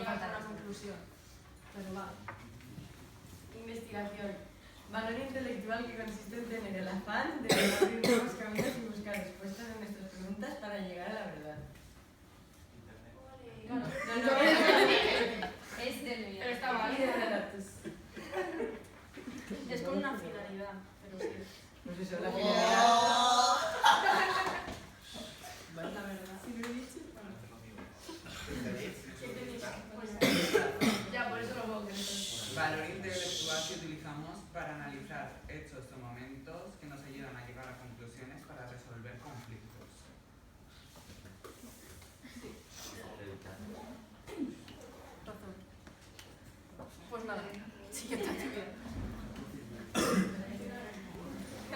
falta una conclusión. Pero va. Investigación. Valor intelectual que consiste en tener el afán de abrir nuevos caminos y buscar respuestas a nuestras preguntas para llegar a la verdad. Internet. Claro. Es de Pero está mal. Es con una finalidad, pero sí. Pues eso, la finalidad. La verdad. Si lo he dicho. Ya, por eso lo puedo creer. Valor intelectual que utilizamos para analizar hechos o momentos que nos ayudan a llegar a conclusiones